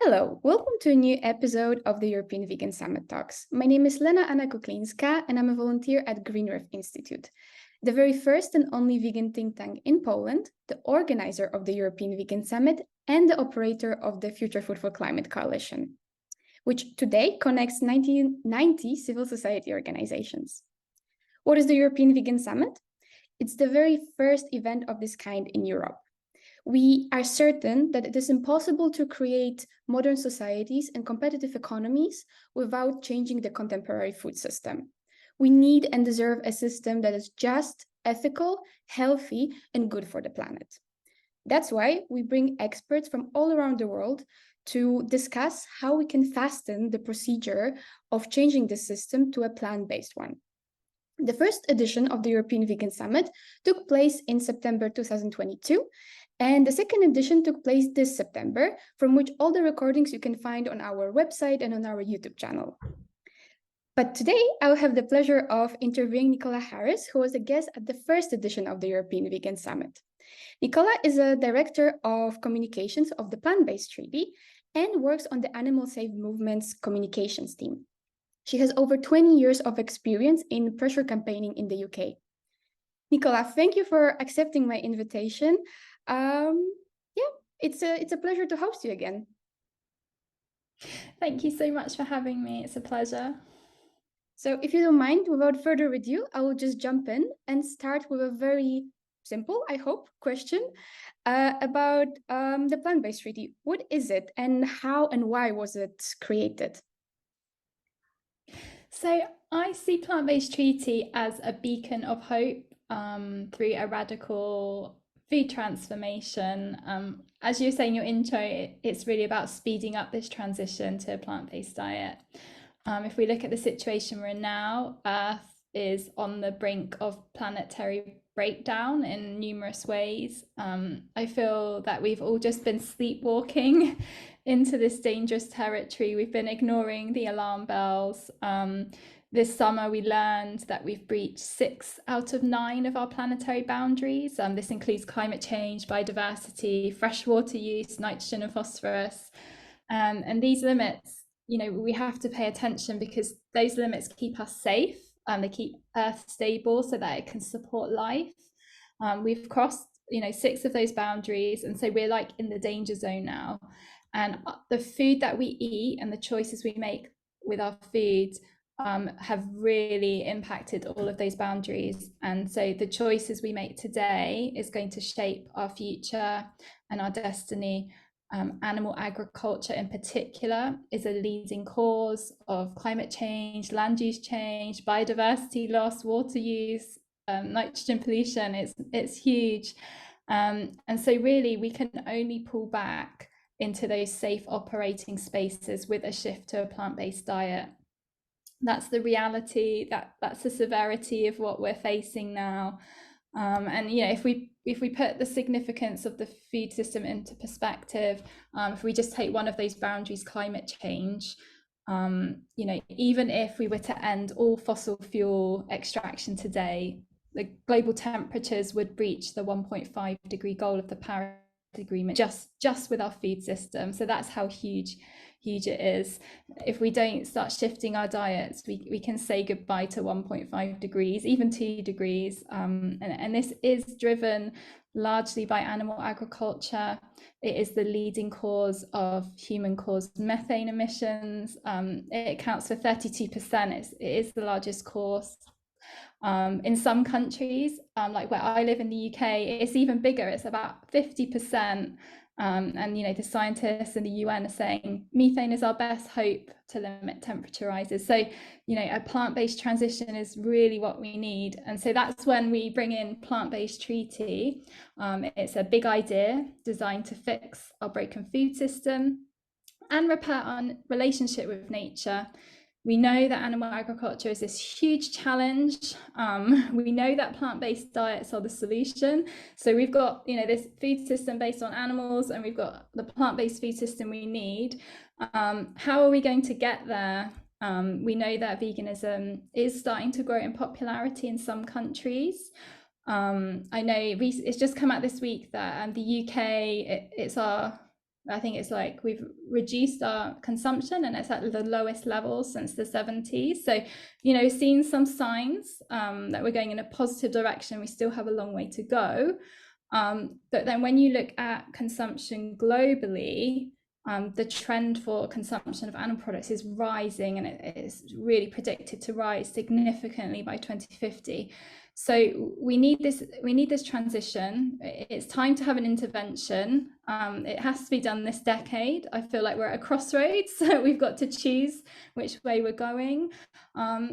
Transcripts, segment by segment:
Hello, welcome to a new episode of the European Vegan Summit Talks. My name is Lena Kuklińska, and I'm a volunteer at Green REV Institute, the very first and only vegan think tank in Poland, the organizer of the European Vegan Summit, and the operator of the Future Food for Climate Coalition, which today connects 1990 civil society organizations. What is the European Vegan Summit? It's the very first event of this kind in Europe. We are certain that it is impossible to create modern societies and competitive economies without changing the contemporary food system. We need and deserve a system that is just, ethical, healthy, and good for the planet. That's why we bring experts from all around the world to discuss how we can fasten the procedure of changing the system to a plant-based one. The first edition of the European Vegan Summit took place in September 2022, and the second edition took place this September, from which all the recordings you can find on our website and on our YouTube channel. But today, I will have the pleasure of interviewing Nicola Harris, who was a guest at the first edition of the European Vegan Summit. Nicola is a director of communications of the Plant-Based Treaty and works on the Animal Safe Movement's communications team. She has over 20 years of experience in pressure campaigning in the UK. Nicola, thank you for accepting my invitation. It's a pleasure to host you again. Thank you so much for having me. It's a pleasure. So if you don't mind, without further ado, I will just jump in and start with a very simple, I hope, question about the Plant-Based Treaty. What is it and how and why was it created? So I see Plant-Based Treaty as a beacon of hope through a radical food transformation. As you were saying in your intro, it's really about speeding up this transition to a plant-based diet. If we look at the situation we're in now, Earth is on the brink of planetary breakdown in numerous ways. I feel that we've all just been sleepwalking into this dangerous territory. We've been ignoring the alarm bells. This summer, we learned that we've breached 6 out of 9 of our planetary boundaries. This includes climate change, biodiversity, freshwater use, nitrogen and phosphorus. And these limits, we have to pay attention because those limits keep us safe. They keep Earth stable so that it can support life. We've crossed, 6 of those boundaries, and so we're like in the danger zone now. And the food that we eat and the choices we make with our food have really impacted all of those boundaries. And so the choices we make today is going to shape our future and our destiny. Animal agriculture in particular is a leading cause of climate change, land use change, biodiversity loss, water use, nitrogen pollution. It's huge. And so really we can only pull back into those safe operating spaces with a shift to a plant-based diet. That's the reality, that's the severity of what we're facing now. And if we put the significance of the food system into perspective, if we just take one of those boundaries, climate change, even if we were to end all fossil fuel extraction today, the global temperatures would breach the 1.5 degree goal of the Paris Agreement just with our food system. So that's how huge it is. If we don't start shifting our diets, we can say goodbye to 1.5 degrees, even 2 degrees. And this is driven largely by animal agriculture. It is the leading cause of human-caused methane emissions. It accounts for 32%. It is the largest cause. In some countries, like where I live in the UK, it's even bigger. It's about 50%. And the scientists and the UN are saying methane is our best hope to limit temperature rises. So a plant-based transition is really what we need. And so that's when we bring in Plant-Based Treaty. It's a big idea designed to fix our broken food system and repair our relationship with nature. We know that animal agriculture is this huge challenge. We know that plant-based diets are the solution. So we've got, this food system based on animals, and we've got the plant-based food system we need. How are we going to get there? We know that veganism is starting to grow in popularity in some countries. I know it's just come out this week that the UK, it's our I think it's like we've reduced our consumption and it's at the lowest level since the 70s. So, seeing some signs that we're going in a positive direction. We still have a long way to go. But then when you look at consumption globally, the trend for consumption of animal products is rising, and it is really predicted to rise significantly by 2050. So we need this transition. It's time to have an intervention. It has to be done this decade. I feel like we're at a crossroads. So we've got to choose which way we're going.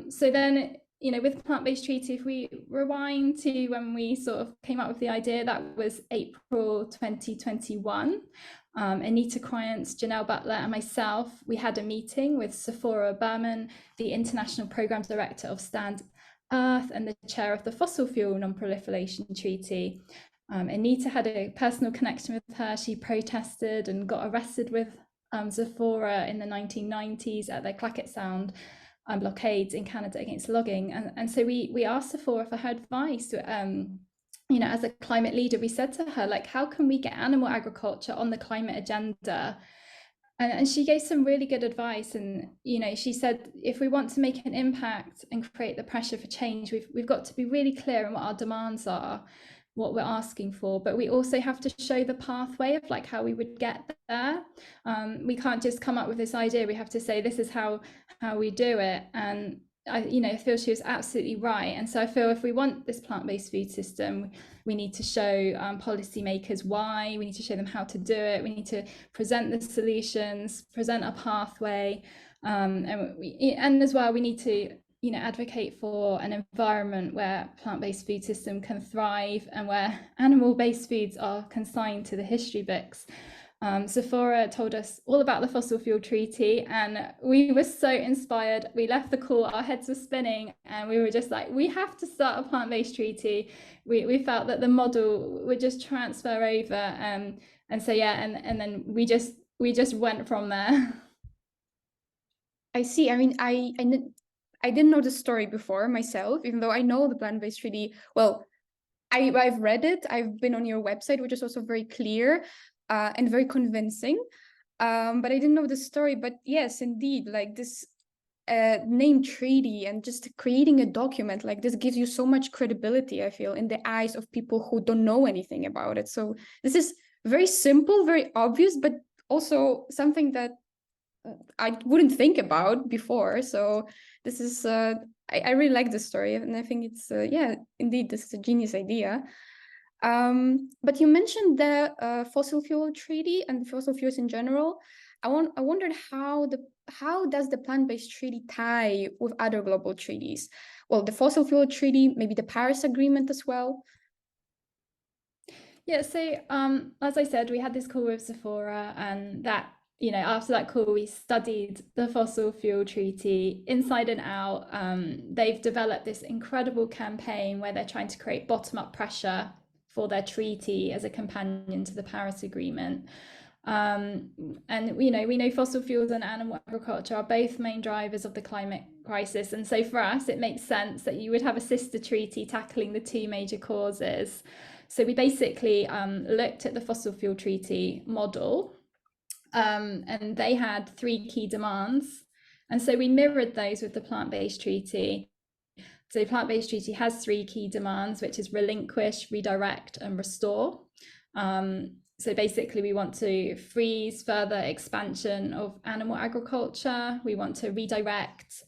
So then, with plant-based treaty, if we rewind to when we sort of came up with the idea, that was April 2021. Anita Kryant, Janelle Butler, and myself, we had a meeting with Sephora Berman, the International Programme Director of Stand Earth and the chair of the Fossil Fuel Non-Proliferation Treaty. Anita had a personal connection with her. She protested and got arrested with Sephora in the 1990s at their Clackett Sound blockades in Canada against logging. And so we asked Sephora for her advice. As a climate leader, we said to her, like, how can we get animal agriculture on the climate agenda? And she gave some really good advice. And, she said, if we want to make an impact and create the pressure for change, we've got to be really clear on what our demands are, what we're asking for, but we also have to show the pathway of like how we would get there. We can't just come up with this idea. We have to say, this is how we do it. And I feel she was absolutely right. And so I feel if we want this plant-based food system, we need to show policymakers why, we need to show them how to do it, we need to present the solutions, present a pathway, and as well we need to advocate for an environment where plant-based food system can thrive and where animal-based foods are consigned to the history books. Sephora told us all about the Fossil Fuel Treaty, and we were so inspired. We left the call, our heads were spinning, and we were just like, we have to start a plant-based treaty. We felt that the model would just transfer over, and so and then we just went from there. I see. I mean, I didn't know the story before myself, even though I know the plant-based treaty. Well, I've read it. I've been on your website, which is also very clear and very convincing. But I didn't know the story. But yes, indeed, like this name treaty and just creating a document like this gives you so much credibility, I feel, in the eyes of people who don't know anything about it. So this is very simple, very obvious, but also something that I wouldn't think about before. So this is I really like this story, and I think it's indeed, this is a genius idea. But you mentioned the fossil fuel treaty and fossil fuels in general. I wondered how does the plant-based treaty tie with other global treaties? Well, the fossil fuel treaty, maybe the Paris Agreement as well. Yeah, so as I said, we had this call with Sephora, and that after that call, we studied the Fossil Fuel Treaty inside and out. They've developed this incredible campaign where they're trying to create bottom-up pressure for their treaty as a companion to the Paris Agreement. And we know fossil fuels and animal agriculture are both main drivers of the climate crisis. And so for us, it makes sense that you would have a sister treaty tackling the two major causes. So we basically looked at the Fossil Fuel Treaty model. And they had 3 key demands. And so we mirrored those with the plant-based treaty. So plant-based treaty has 3 key demands, which is relinquish, redirect, and restore. So basically, we want to freeze further expansion of animal agriculture. We want to redirect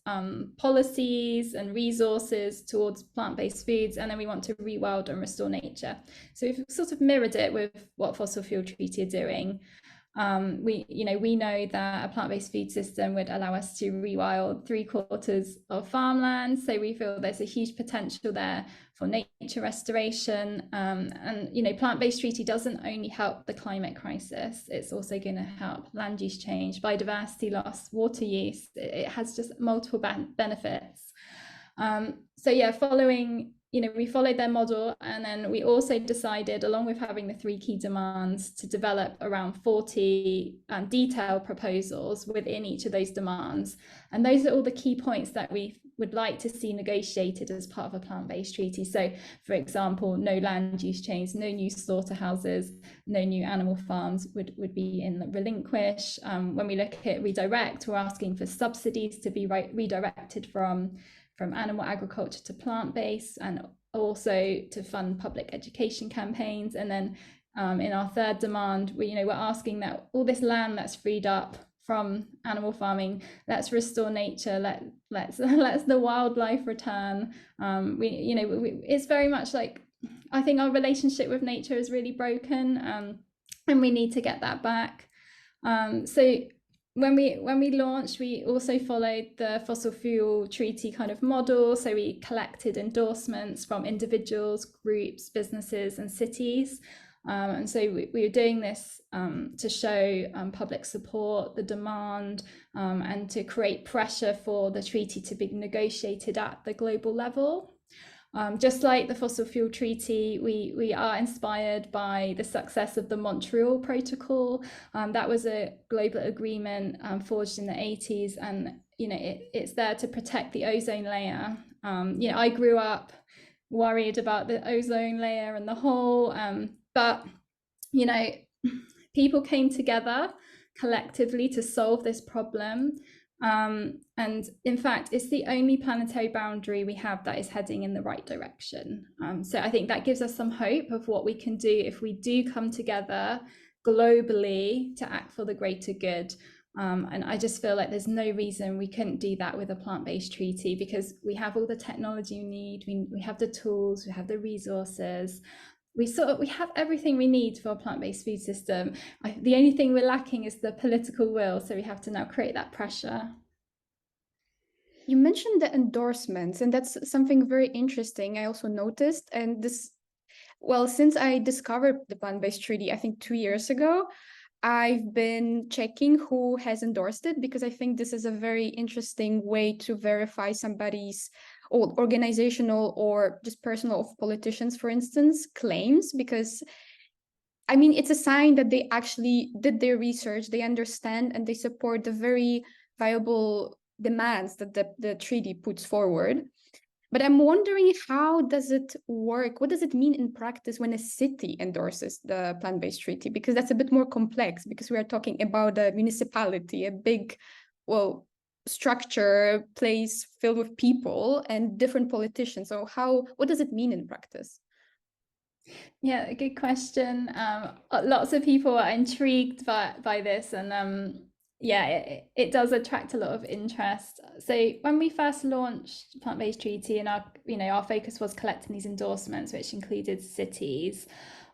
policies and resources towards plant-based foods, and then we want to rewild and restore nature. So we've sort of mirrored it with what Fossil Fuel Treaty are doing. We know that a plant-based food system would allow us to rewild 3/4 of farmland, so we feel there's a huge potential there for nature restoration. And plant-based treaty doesn't only help the climate crisis, it's also going to help land use change, biodiversity loss, water use. It has just multiple benefits. Following we followed their model, and then we also decided, along with having the 3 key demands, to develop around 40 detailed proposals within each of those demands. And those are all the key points that we would like to see negotiated as part of a plant-based treaty. So, for example, no land use change, no new slaughterhouses, no new animal farms would be relinquished. When we look at redirect, we're asking for subsidies to be redirected from animal agriculture to plant-based, and also to fund public education campaigns. And then in our third demand, we're asking that all this land that's freed up from animal farming, let's restore nature, let's the wildlife return. It's very much like, I think our relationship with nature is really broken, and we need to get that back. So when we launched, we also followed the fossil fuel treaty kind of model. So we collected endorsements from individuals, groups, businesses, and cities. And so we were doing this to show public support, the demand, and to create pressure for the treaty to be negotiated at the global level. Just like the fossil fuel treaty, we are inspired by the success of the Montreal Protocol. That was a global agreement forged in the 80s, and it's there to protect the ozone layer. I grew up worried about the ozone layer and the hole, but people came together collectively to solve this problem. And in fact, it's the only planetary boundary we have that is heading in the right direction. So I think that gives us some hope of what we can do if we do come together globally to act for the greater good. And I just feel like there's no reason we couldn't do that with a plant-based treaty, because we have all the technology we need, we have the tools, we have the resources. We have everything we need for a plant-based food system. The only thing we're lacking is the political will, so we have to now create that pressure. You mentioned the endorsements, and that's something very interesting. I also noticed, and since I discovered the plant-based treaty, I think 2 years ago, I've been checking who has endorsed it, because I think this is a very interesting way to verify somebody's organizational or just personal, of politicians, for instance, claims, because I mean, it's a sign that they actually did their research, they understand, and they support the very viable demands that the treaty puts forward. But I'm wondering, how does it work? What does it mean in practice when a city endorses the plant-based treaty? Because that's a bit more complex, because we are talking about a municipality, a big, structure, place filled with people and different politicians. So what does it mean in practice? Yeah, good question. Lots of people are intrigued by this, and it does attract a lot of interest. So when we first launched Plant-Based Treaty, and our focus was collecting these endorsements, which included cities.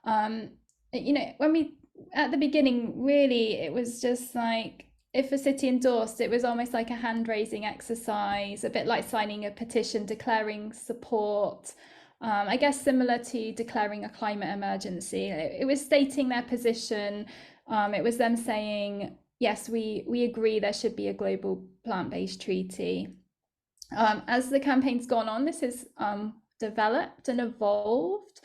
When we, at the beginning, really, it was just like, if a city endorsed, it was almost like a hand-raising exercise, a bit like signing a petition declaring support. I guess similar to declaring a climate emergency. It was stating their position. It was them saying, yes, we agree there should be a global plant-based treaty. As the campaign's gone on, this has developed and evolved,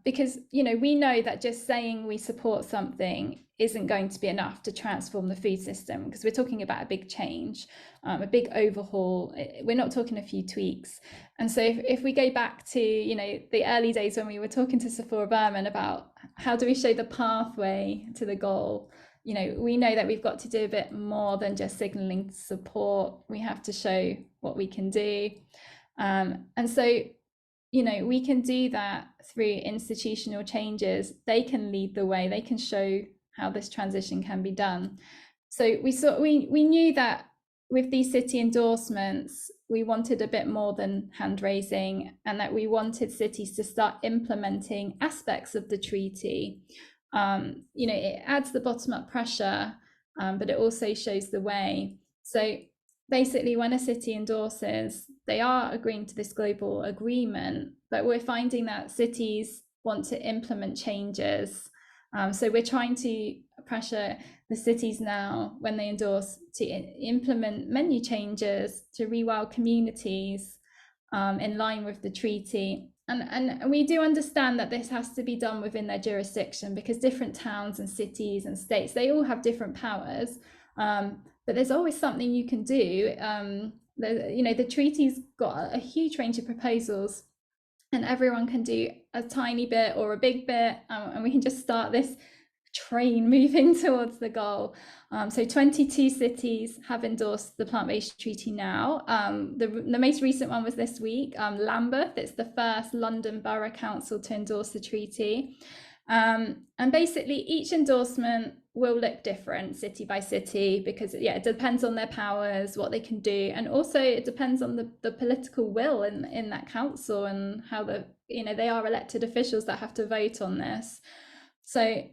because we know that just saying we support something isn't going to be enough to transform the food system, because we're talking about a big change, a big overhaul. We're not talking a few tweaks. And so if we go back to the early days when we were talking to Sephora Berman about how do we show the pathway to the goal, we know that we've got to do a bit more than just signaling support. We have to show what we can do, and so we can do that through institutional changes. They can lead the way, they can show how this transition can be done. So we knew that with these city endorsements, we wanted a bit more than hand raising, and that we wanted cities to start implementing aspects of the treaty. It adds the bottom-up pressure, but it also shows the way. So basically, when a city endorses, they are agreeing to this global agreement, but we're finding that cities want to implement changes. So we're trying to pressure the cities now, when they endorse, to implement menu changes to rewild communities in line with the treaty. And we do understand that this has to be done within their jurisdiction, because different towns and cities and states, they all have different powers. But there's always something you can do the treaty's got a huge range of proposals, and everyone can do a tiny bit or a big bit, and we can just start this train moving towards the goal. So 22 cities have endorsed the plant-based treaty now. The most recent one was this week. Lambeth, it's the first London Borough Council to endorse the treaty. And basically each endorsement will look different city by city, because it depends on their powers, what they can do, and also it depends on the political will in that council, and how they are elected officials that have to vote on this. So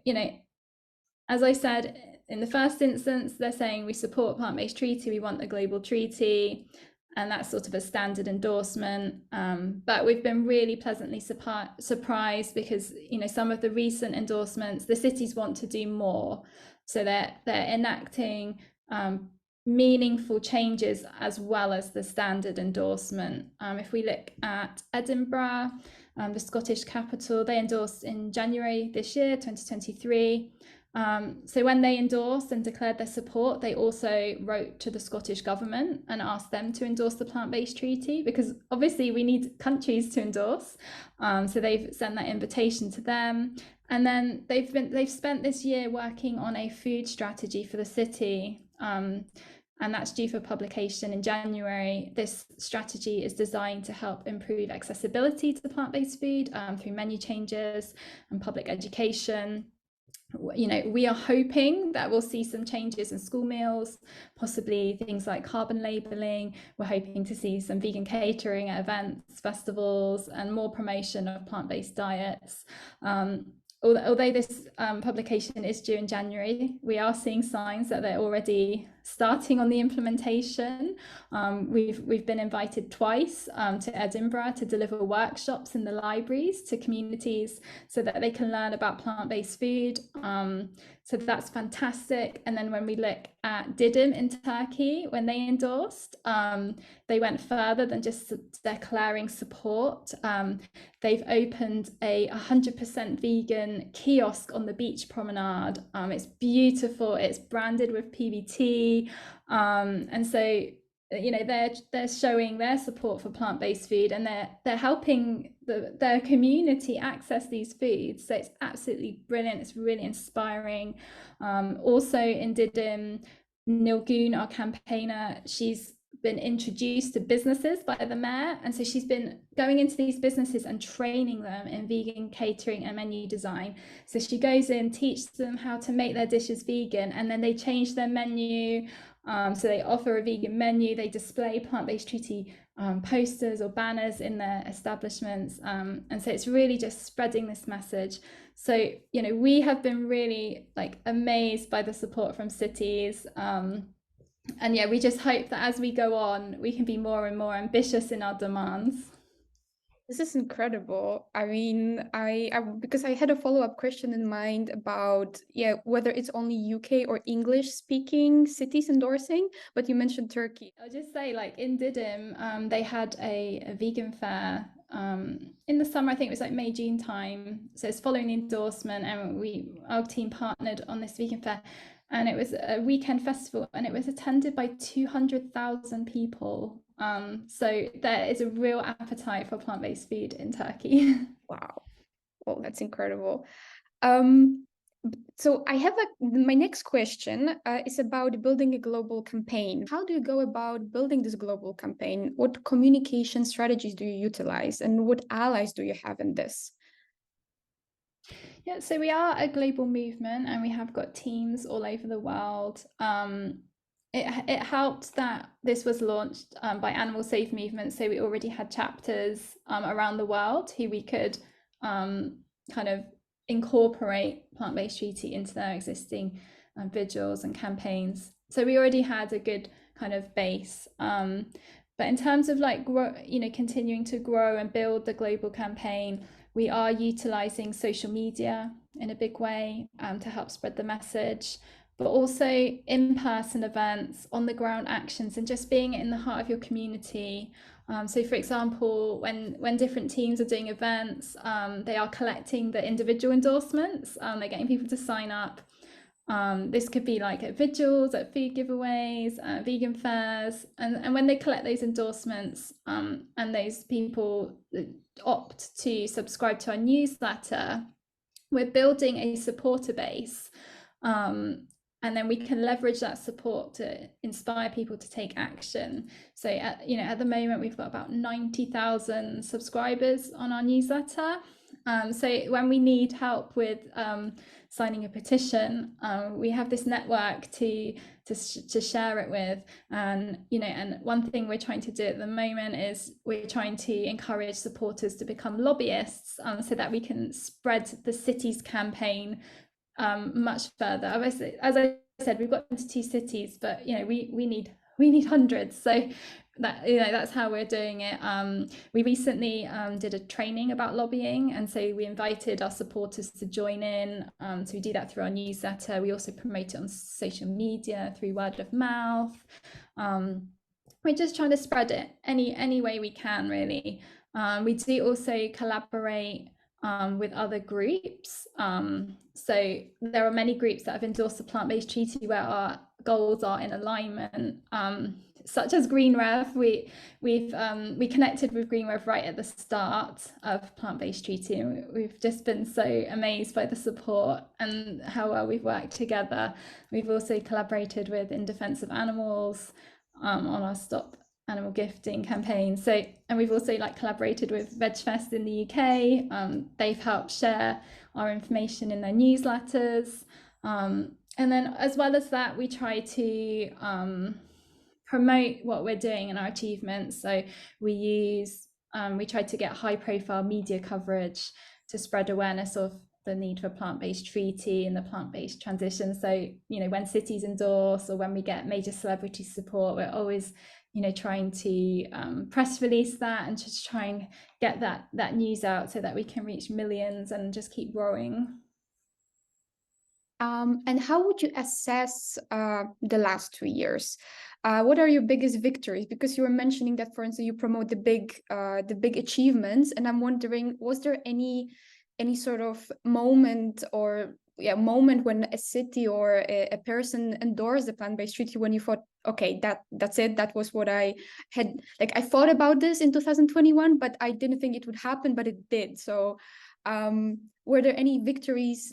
as I said, in the first instance, they're saying we support plant-based treaty, we want the global treaty, and that's sort of a standard endorsement. But we've been really pleasantly surprised, because some of the recent endorsements, the cities want to do more, so they're enacting meaningful changes as well as the standard endorsement. If we look at Edinburgh, the Scottish capital, they endorsed in January this year, 2023. So when they endorsed and declared their support, they also wrote to the Scottish government and asked them to endorse the plant-based treaty, because obviously we need countries to endorse. So they've sent that invitation to them. And then they've spent this year working on a food strategy for the city. And that's due for publication in January. This strategy is designed to help improve accessibility to plant-based food through menu changes and public education. We are hoping that we'll see some changes in school meals, possibly things like carbon labeling. We're hoping to see some vegan catering at events, festivals, and more promotion of plant-based diets. Although this publication is due in January, we are seeing signs that they're already starting on the implementation. We've been invited twice to Edinburgh to deliver workshops in the libraries to communities so that they can learn about plant-based food. So that's fantastic. And then when we look at Didim in Turkey, when they endorsed, they went further than just declaring support. They've opened a 100% vegan kiosk on the beach promenade. It's beautiful. It's branded with PBT. And so, they're showing their support for plant-based food, and they're helping their community access these foods. So it's absolutely brilliant. It's really inspiring. Also in Didim, Nilgun, our campaigner, she's been introduced to businesses by the mayor, and so she's been going into these businesses and training them in vegan catering and menu design. So she goes in, teaches them how to make their dishes vegan, and then they change their menu. So they offer a vegan menu, they display plant-based treaty posters or banners in their establishments, and so it's really just spreading this message. So we have been really amazed by the support from cities. And we just hope that as we go on, we can be more and more ambitious in our demands. This is incredible. I mean, because I had a follow-up question in mind about whether it's only UK or English-speaking cities endorsing, but you mentioned Turkey. I'll just say, in Didim, they had a vegan fair in the summer. I think it was May, June time. So it's following the endorsement, and our team partnered on this vegan fair. And it was a weekend festival, and it was attended by 200,000 people. So there is a real appetite for plant-based food in Turkey. Wow. Well, that's incredible. So I have my next question is about building a global campaign. How do you go about building this global campaign? What communication strategies do you utilize, and what allies do you have in this? Yeah, so we are a global movement, and we have got teams all over the world. It helped that this was launched by Animal Safe Movement, so we already had chapters around the world who we could kind of incorporate plant-based treaty into their existing vigils and campaigns. So we already had a good kind of base. But in terms of continuing to grow and build the global campaign, we are utilizing social media in a big way to help spread the message, but also in-person events, on-the-ground actions, and just being in the heart of your community. So for example, when different teams are doing events, they are collecting the individual endorsements, they're getting people to sign up. This could be like at vigils, at food giveaways, vegan fairs, and when they collect those endorsements, and those people opt to subscribe to our newsletter, we're building a supporter base, and then we can leverage that support to inspire people to take action. So at the moment we've got about 90,000 subscribers on our newsletter. So when we need help with signing a petition, we have this network to share it with. And one thing we're trying to do at the moment is we're trying to encourage supporters to become lobbyists, so that we can spread the city's campaign much further. As I said, we've got 22 cities, but we need hundreds. So that's how we're doing it. We recently did a training about lobbying, and so we invited our supporters to join in. So we do that through our newsletter. We also promote it on social media through word of mouth. We're just trying to spread it any way we can, really. We do also collaborate with other groups. So there are many groups that have endorsed the plant-based treaty where our goals are in alignment, such as Green REV. We connected with Green REV right at the start of plant-based treaty, and we've just been so amazed by the support and how well we've worked together. We've also collaborated with In Defense of Animals on our Stop Animal Gifting campaign. And we've also collaborated with VegFest in the UK. They've helped share our information in their newsletters. And then as well as that, we try to promote what we're doing and our achievements. So we try to get high profile media coverage to spread awareness of the need for plant-based treaty and the plant-based transition. So when cities endorse or when we get major celebrity support, we're always trying to press release that and just try and get that news out so that we can reach millions and just keep growing. And how would you assess the last 2 years? What are your biggest victories? Because you were mentioning that, for instance, you promote the big achievements, and I'm wondering, was there any sort of moment when a city or a person endorsed the plant-based treaty when you thought, okay, that's it, that was what I had, I thought about this in 2021, but I didn't think it would happen, but it did. So were there any victories,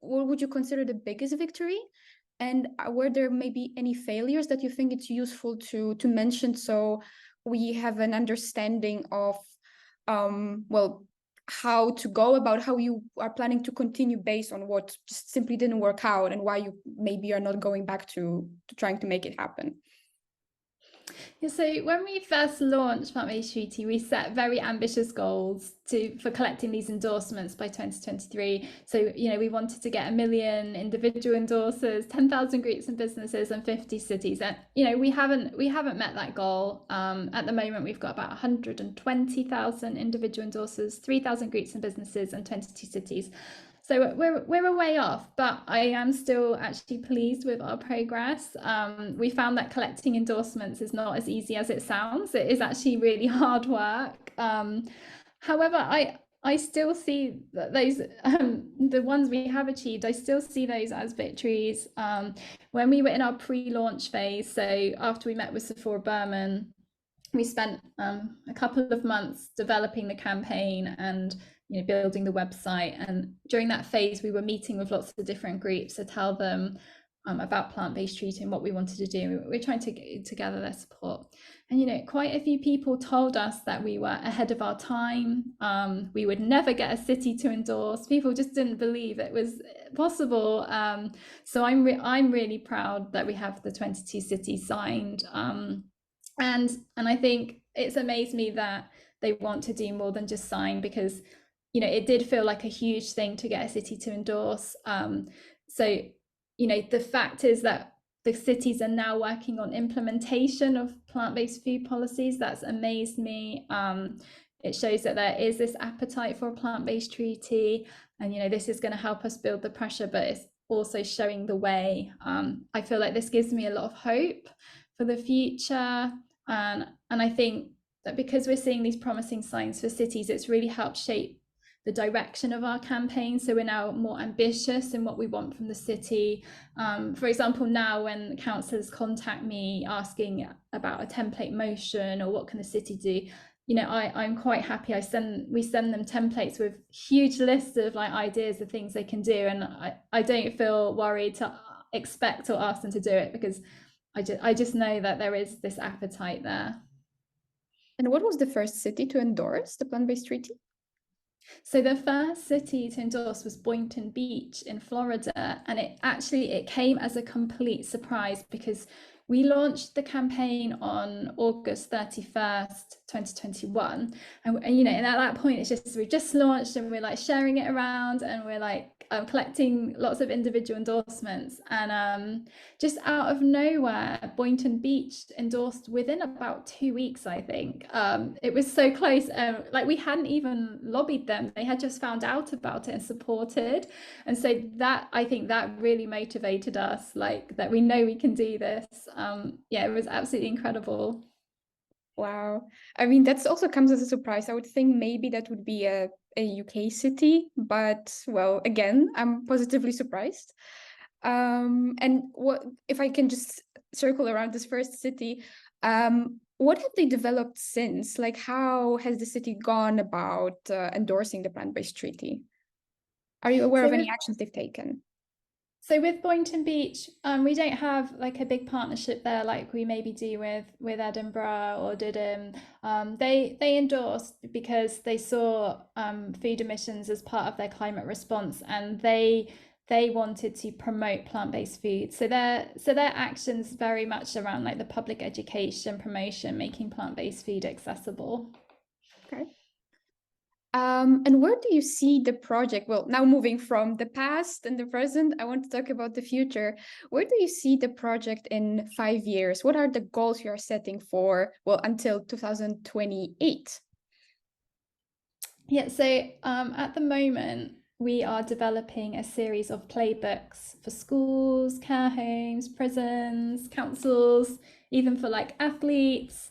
what would you consider the biggest victory? And were there maybe any failures that you think it's useful to mention, so we have an understanding of how to go about how you are planning to continue based on what just simply didn't work out, and why you maybe are not going back to trying to make it happen? Yeah, so when we first launched Plant-Based Treaty, we set very ambitious goals for collecting these endorsements by 2023. So, we wanted to get 1 million individual endorsers, 10,000 groups and businesses, and 50 cities. And, we haven't met that goal. At the moment, we've got about 120,000 individual endorsers, 3,000 groups and businesses, and 22 cities. So we're a way off, but I am still actually pleased with our progress. We found that collecting endorsements is not as easy as it sounds. It is actually really hard work. However, I still see that those the ones we have achieved, I still see those as victories. When we were in our pre-launch phase, so after we met with Sephora Berman, we spent a couple of months developing the campaign and building the website. And during that phase, we were meeting with lots of different groups to tell them about plant-based treaty and what we wanted to do. We're trying to gather their support. And quite a few people told us that we were ahead of our time. We would never get a city to endorse. People just didn't believe it was possible. So I'm really proud that we have the 22 cities signed. And I think it's amazed me that they want to do more than just sign, because it did feel like a huge thing to get a city to endorse. So the fact is that the cities are now working on implementation of plant-based food policies. That's amazed me. It shows that there is this appetite for a plant-based treaty, and this is going to help us build the pressure, but it's also showing the way. I feel like this gives me a lot of hope for the future, and I think that because we're seeing these promising signs for cities, it's really helped shape the direction of our campaign. So we're now more ambitious in what we want from the city. For example, now when councillors contact me asking about a template motion or what can the city do, you know, I'm quite happy. We send them templates with huge lists of like ideas of things they can do, and I don't feel worried to expect or ask them to do it, because I just know that there is this appetite there. And what was the first city to endorse the plant-based treaty? So the first city to endorse was Boynton Beach in Florida, and it came as a complete surprise, because we launched the campaign on August 31st, 2021. And you know, and at that point, we just launched, and we're like sharing it around, and we're like collecting lots of individual endorsements. And just out of nowhere, Boynton Beach endorsed within about 2 weeks, I think. It was so close. Like we hadn't even lobbied them. They had just found out about it and supported. And so that, I think that really motivated us, like that we know we can do this. Yeah, it was absolutely incredible. Wow. I mean, that also comes as a surprise. I would think maybe that would be a UK city, but well, again, I'm positively surprised. And what if I can just circle around this first city? What have they developed since? Like, how has the city gone about endorsing the plant-based treaty? Are you aware of any actions they've taken? So with Boynton Beach, we don't have like a big partnership there like we maybe do with Edinburgh or Didham. They endorsed because they saw food emissions as part of their climate response, and they wanted to promote plant-based food. So their actions very much around like the public education, promotion, making plant-based food accessible. Okay. And where do you see the project? Well, now moving from the past and the present, I want to talk about the future. Where do you see the project in 5 years? What are the goals you are setting for, well, until 2028? Yeah, so at the moment, we are developing a series of playbooks for schools, care homes, prisons, councils, even for like athletes.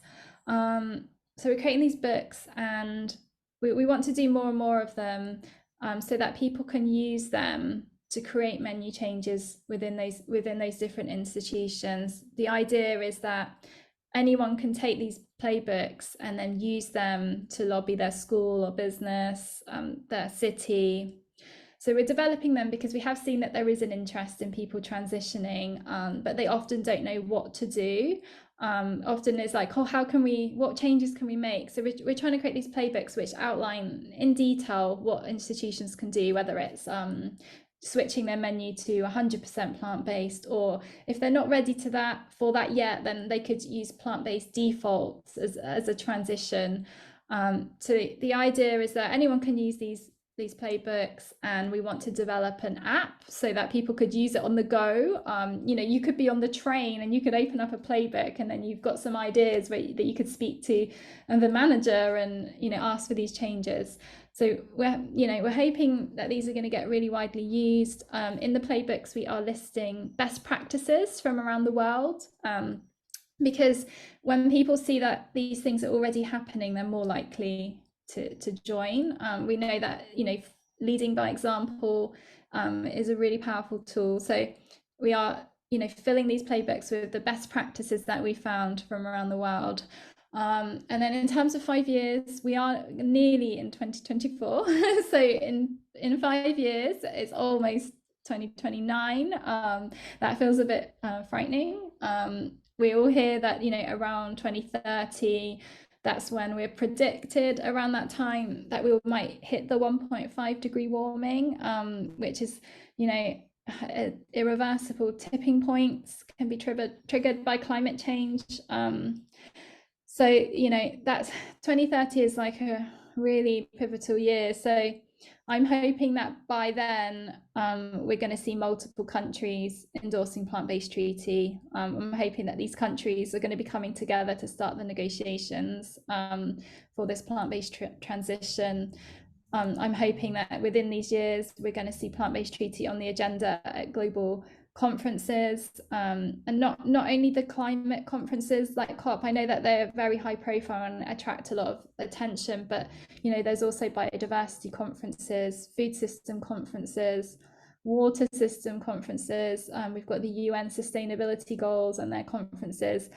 So we're creating these books, and we want to do more and more of them, so that people can use them to create menu changes within those different institutions. The idea is that anyone can take these playbooks and then use them to lobby their school or business, their city. So we're developing them because we have seen that there is an interest in people transitioning, but they often don't know what to do. Often it's like, oh, what changes can we make? So we're trying to create these playbooks which outline in detail what institutions can do, whether it's switching their menu to 100% plant-based, or if they're not ready for that yet, then they could use plant-based defaults as a transition. So the idea is that anyone can use these playbooks, and we want to develop an app so that people could use it on the go. You know, you could be on the train and you could open up a playbook, and then you've got some ideas that you could speak to the manager and, you know, ask for these changes. So we're hoping that these are going to get really widely used. In the playbooks, we are listing best practices from around the world, because when people see that these things are already happening, they're more likely to join. We know that, you know, leading by example is a really powerful tool. So we are, you know, filling these playbooks with the best practices that we found from around the world. And then in terms of 5 years, we are nearly in 2024. So in 5 years, it's almost 2029. That feels a bit frightening. We all hear that, you know, around 2030, that's when we're predicted around that time that we might hit the 1.5 degree warming, which is, you know, irreversible tipping points can be triggered by climate change. So, you know, that's 2030 is like a really pivotal year. So I'm hoping that by then we're going to see multiple countries endorsing plant-based treaty. I'm hoping that these countries are going to be coming together to start the negotiations for this plant-based transition. I'm hoping that within these years we're going to see plant-based treaty on the agenda at global conferences, and not only the climate conferences like COP. I know that they're very high profile and attract a lot of attention, but you know, there's also biodiversity conferences, food system conferences, water system conferences. We've got the UN sustainability goals and their conferences.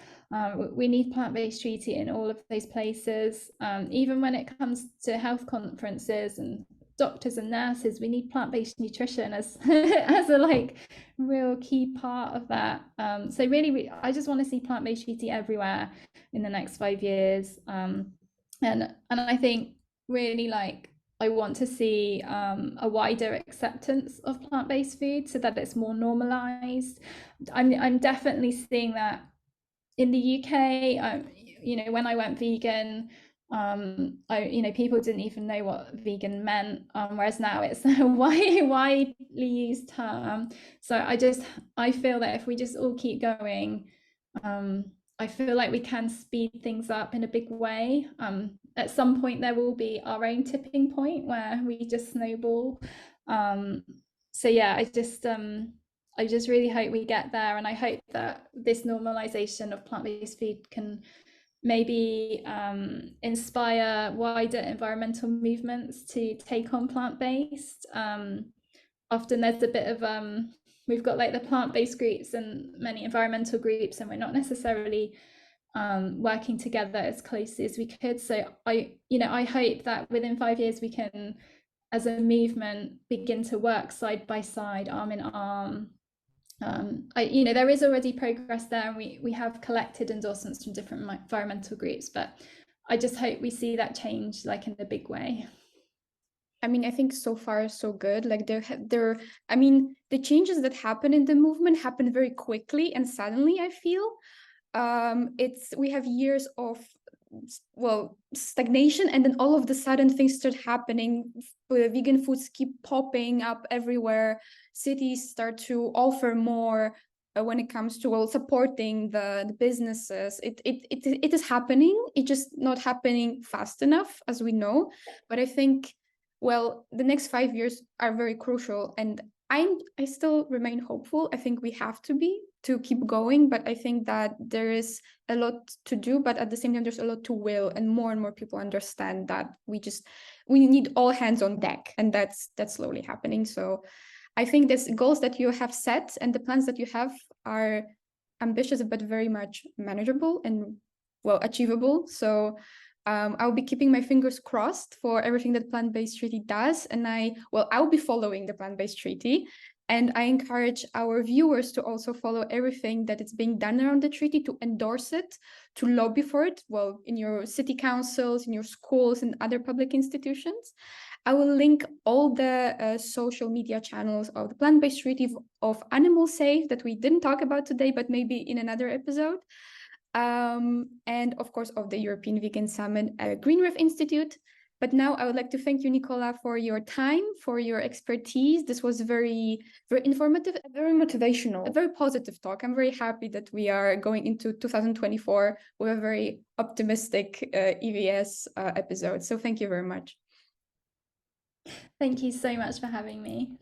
We need plant-based treaty in all of those places. Even when it comes to health conferences and doctors and nurses, we need plant-based nutrition as as a like real key part of that. So really, I just want to see plant-based treaty everywhere in the next 5 years. And I think really like I want to see a wider acceptance of plant-based food so that it's more normalized. I'm definitely seeing that in the UK. You know, when I went vegan, people didn't even know what vegan meant, whereas now it's a widely used term. So I feel that if we just all keep going, I feel like we can speed things up in a big way. At some point there will be our own tipping point where we just snowball. So yeah, I just really hope we get there, and I hope that this normalization of plant-based food can maybe inspire wider environmental movements to take on plant-based. Often there's a bit of we've got like the plant-based groups and many environmental groups, and we're not necessarily working together as closely as we could. So I hope that within 5 years we can, as a movement, begin to work side by side, arm in arm. There is already progress there, and we have collected endorsements from different environmental groups, but I just hope we see that change like in a big way. I mean, I think so far so good. Like the changes that happen in the movement happen very quickly and suddenly, I feel. We have years of stagnation, and then all of the sudden things start happening. Vegan foods keep popping up everywhere. Cities start to offer more when it comes to supporting the businesses. It is happening. It's just not happening fast enough, as we know. But I think the next 5 years are very crucial, and I still remain hopeful. I think we have to keep going, but I think that there is a lot to do, but at the same time there's a lot to will, and more people understand that we need all hands on deck, and that's slowly happening. So I think these goals that you have set and the plans that you have are ambitious but very much manageable and achievable. So I'll be keeping my fingers crossed for everything that Plant-Based Treaty does, and I'll be following the Plant-Based Treaty. And I encourage our viewers to also follow everything that is being done around the treaty, to endorse it, to lobby for it, in your city councils, in your schools, and other public institutions. I will link all the social media channels of the Plant-Based Treaty, of Animal Safe, that we didn't talk about today, but maybe in another episode. And of course of the European Vegan Summit at Green REV Institute. But now I would like to thank you, Nicola, for your time, for your expertise. This was very, very informative, very motivational, a very positive talk. I'm very happy that we are going into 2024 with a very optimistic EVS episode. So thank you very much. Thank you so much for having me.